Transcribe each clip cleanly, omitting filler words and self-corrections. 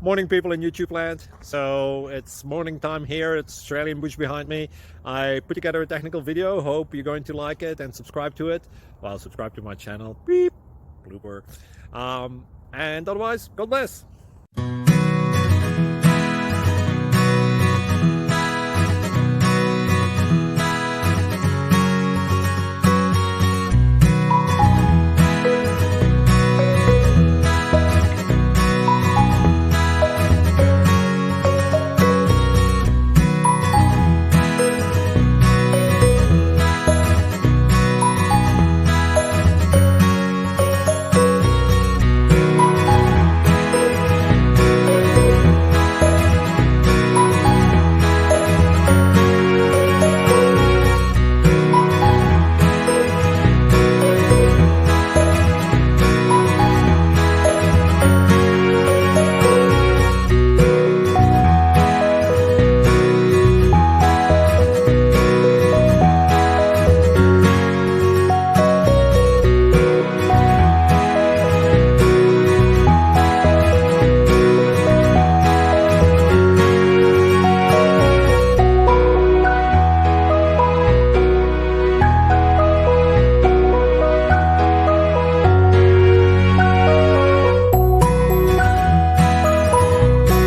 Morning, people in YouTube land. So it's morning time here. It's Australian bush behind me. I put together a technical video. Hope you're going to like it and subscribe to it. Well, subscribe to my channel. Beep, blooper. And otherwise, God bless.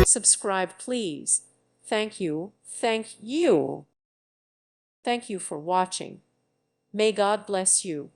Subscribe, please. Thank you. Thank you. Thank you for watching. May God bless you.